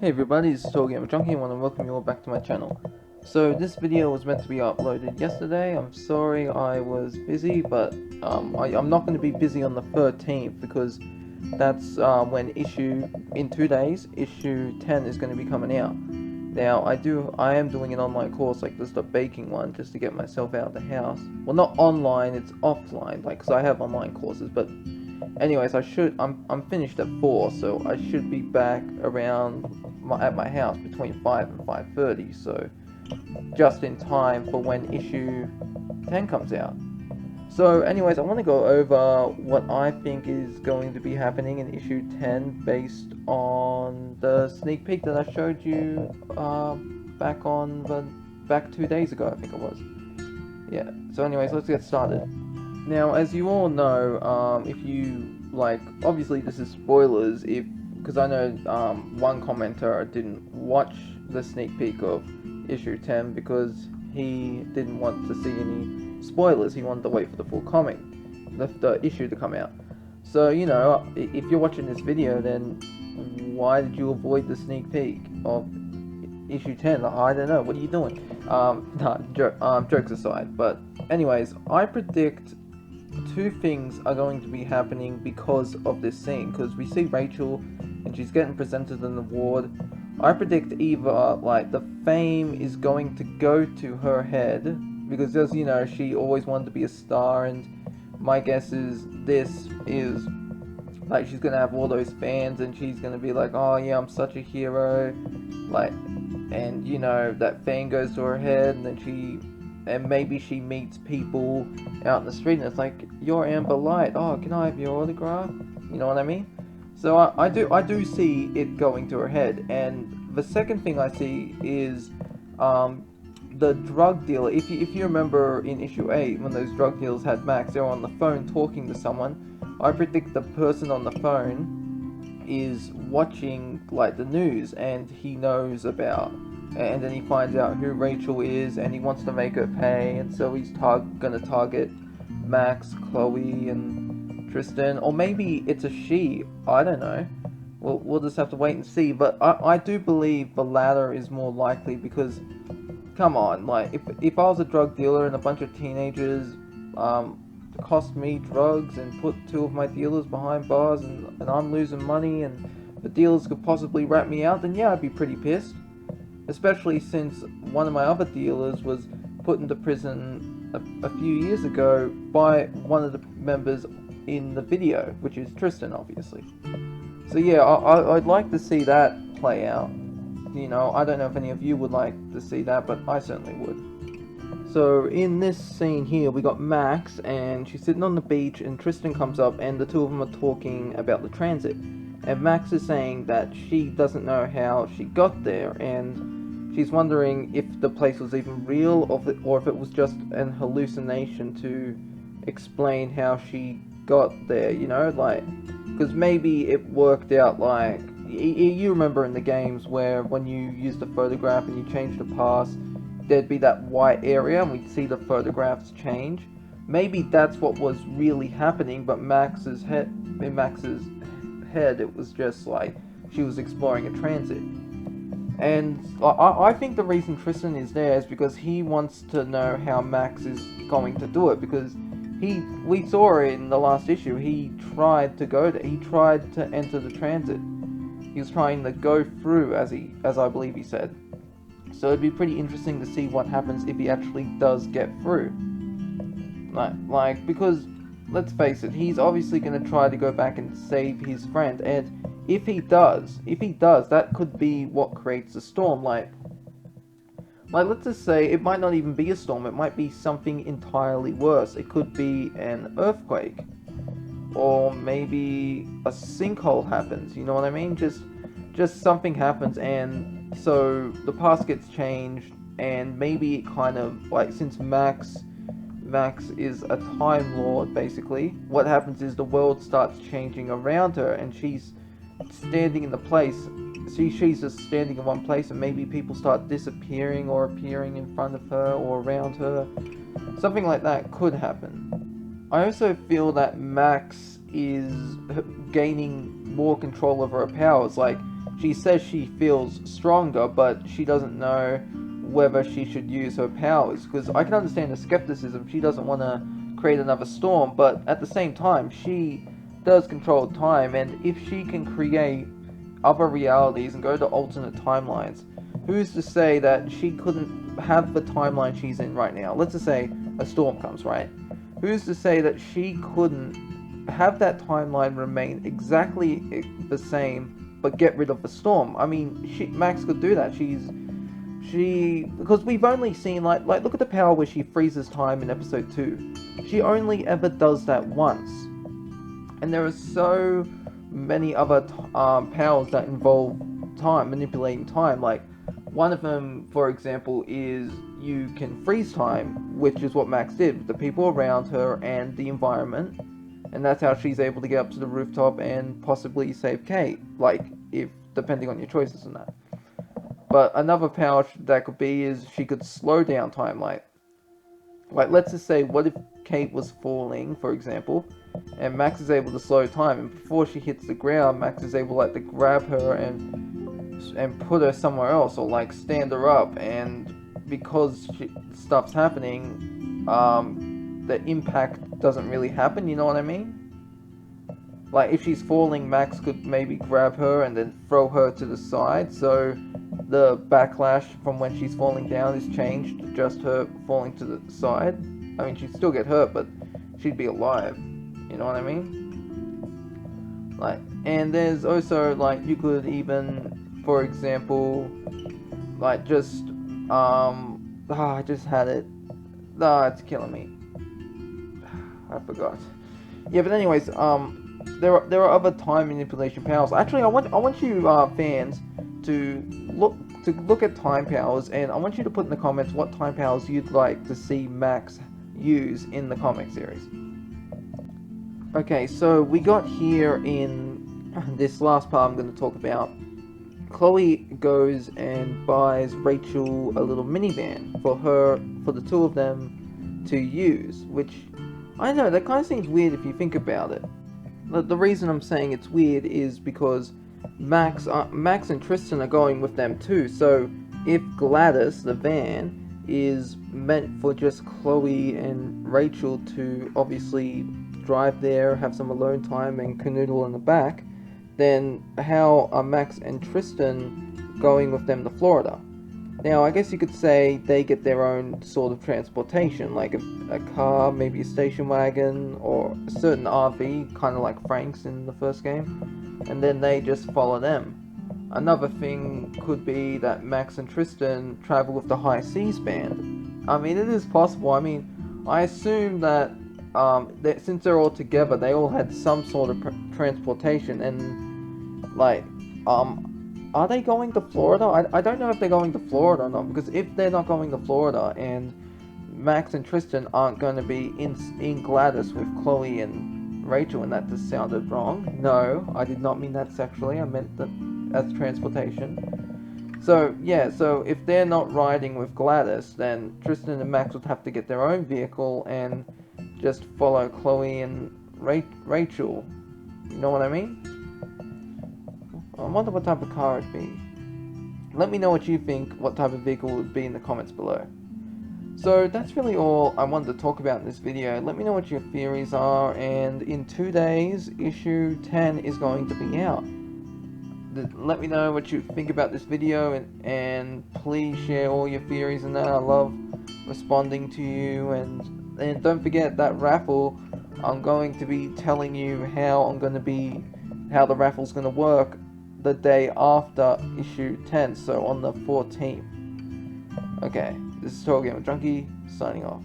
Hey everybody, this is TotalGamerJunkie. I want to welcome you all back to my channel. So this video was meant to be uploaded yesterday. I'm sorry I was busy, but I'm not going to be busy on the 13th because that's when in 2 days, issue 10 is going to be coming out. Now I am doing an online course like this, the baking one, just to get myself out of the house. Well, not online, it's offline, like, because I have online courses, but anyways, I'm finished at 4, so I should be back at my house between 5 and 5:30, so just in time for when issue 10 comes out. So anyways, I want to go over what I think is going to be happening in issue 10 based on the sneak peek that I showed you back 2 days ago, I think it was. Yeah, so anyways, let's get started. Now, as you all know, if you, like, obviously this is spoilers, because I know one commenter didn't watch the sneak peek of issue 10 because he didn't want to see any spoilers. He wanted to wait for the full comic, the issue to come out. So, you know, if you're watching this video, then why did you avoid the sneak peek of issue 10? I don't know, what are you doing? Jokes aside, but anyways, I predict two things are going to be happening because of this scene, because we see Rachel and she's getting presented an award. I predict either like the fame is going to go to her head, because as you know, she always wanted to be a star, and my guess is this is like she's gonna have all those fans and she's gonna be like, oh yeah, I'm such a hero, like, and you know, that fame goes to her head, and then maybe she meets people out in the street and it's like, you're Amber Light, oh, can I have your autograph? You know what I mean? So I do see it going to her head. And the second thing I see is the drug dealer. If you remember in issue 8, when those drug dealers had Max, they were on the phone talking to someone. I predict the person on the phone is watching like the news, and he knows about, and then he finds out who Rachel is, and he wants to make her pay, and so he's gonna target Max, Chloe, and Tristan, or maybe it's a she. I don't know. We'll just have to wait and see. But I do believe the latter is more likely, because come on, like, if I was a drug dealer and a bunch of teenagers cost me drugs and put two of my dealers behind bars, and I'm losing money, and the dealers could possibly rat me out, then yeah, I'd be pretty pissed. Especially since one of my other dealers was put into prison a few years ago by one of the members in the video, which is Tristan, obviously. So yeah, I'd like to see that play out. You know, I don't know if any of you would like to see that, but I certainly would. So in this scene here, we got Max, and she's sitting on the beach, and Tristan comes up, and the two of them are talking about the transit. And Max is saying that she doesn't know how she got there, and she's wondering if the place was even real, or if it was just an hallucination to explain how she got there, you know, like, because maybe it worked out like, you remember in the games where when you used a photograph and you changed the pass, there'd be that white area and we'd see the photographs change. Maybe that's what was really happening, but in Max's head, it was just like she was exploring a transit. And I think the reason Tristan is there is because he wants to know how Max is going to do it, because we saw it in the last issue, he tried to enter the transit. He was trying to go through, as I believe he said. So it'd be pretty interesting to see what happens if he actually does get through. Like, because let's face it, he's obviously going to try to go back and save his friend, and if he does, that could be what creates a storm. Like let's just say it might not even be a storm, it might be something entirely worse. It could be an earthquake, or maybe a sinkhole happens, you know what I mean? Just something happens, and so the past gets changed, and maybe it kind of, like, since Max is a Time Lord, basically, what happens is the world starts changing around her, and she's standing in the place. She's just standing in one place, and maybe people start disappearing or appearing in front of her or around her. Something like that could happen. I also feel that Max is gaining more control over her powers. Like, she says she feels stronger, but she doesn't know whether she should use her powers. Because I can understand the skepticism. She doesn't want to create another storm, but at the same time, she does control time, and if she can create other realities and go to alternate timelines, who's to say that she couldn't have the timeline she's in right now? Let's just say a storm comes, right? Who's to say that she couldn't have that timeline remain exactly the same, but get rid of the storm? I mean, Max could do that. Because we've only seen, like look at the power where she freezes time in episode 2. She only ever does that once. And there are so many other powers that involve time, manipulating time. Like, one of them, for example, is you can freeze time, which is what Max did with the people around her and the environment. And that's how she's able to get up to the rooftop and possibly save Kate. Like, depending on your choices and that. But another power that could be is she could slow down time. Like let's just say, what if Kate was falling, for example, and Max is able to slow time, and before she hits the ground, Max is able to grab her and put her somewhere else, or like stand her up, and because stuff's happening, the impact doesn't really happen, you know what I mean? Like, if she's falling, Max could maybe grab her and then throw her to the side, so the backlash from when she's falling down is changed to just her falling to the side. I mean, she'd still get hurt, but she'd be alive. You know what I mean? Like, and there's also, like, you could even, for example, like, just, I just had it. It's killing me. I forgot. Yeah, but anyways, there are other time manipulation powers. Actually, I want you fans to look at time powers, and I want you to put in the comments what time powers you'd like to see Max use in the comic series. Okay, so we got here in this last part I'm going to talk about. Chloe goes and buys Rachel a little minivan for the two of them to use, which, I know, that kind of seems weird if you think about it. The reason I'm saying it's weird is because Max and Tristan are going with them too, so if Gladys, the van, is meant for just Chloe and Rachel to obviously drive there, have some alone time, and canoodle in the back, then how are Max and Tristan going with them to Florida? Now, I guess you could say they get their own sort of transportation, like a car, maybe a station wagon, or a certain RV, kind of like Frank's in the first game, and then they just follow them. Another thing could be that Max and Tristan travel with the High Seas Band. I mean, it is possible. I mean, I assume that since they're all together, they all had some sort of transportation, and, like, are they going to Florida? I don't know if they're going to Florida or not, because if they're not going to Florida and Max and Tristan aren't going to be in Gladys with Chloe and Rachel, and that just sounded wrong. No, I did not mean that sexually. I meant that as transportation. So, yeah, so if they're not riding with Gladys, then Tristan and Max would have to get their own vehicle and just follow Chloe and Rachel. You know what I mean? I wonder what type of car it'd be. Let me know what you think, what type of vehicle it would be in the comments below. So that's really all I wanted to talk about in this video. Let me know what your theories are, and in 2 days, issue 10 is going to be out. Let me know what you think about this video, and please share all your theories and that. I love responding to you, and don't forget that raffle. I'm going to be telling you how the raffle's going to work the day after issue 10, so on the 14th. Okay, this is TotalGamerJunkie, signing off.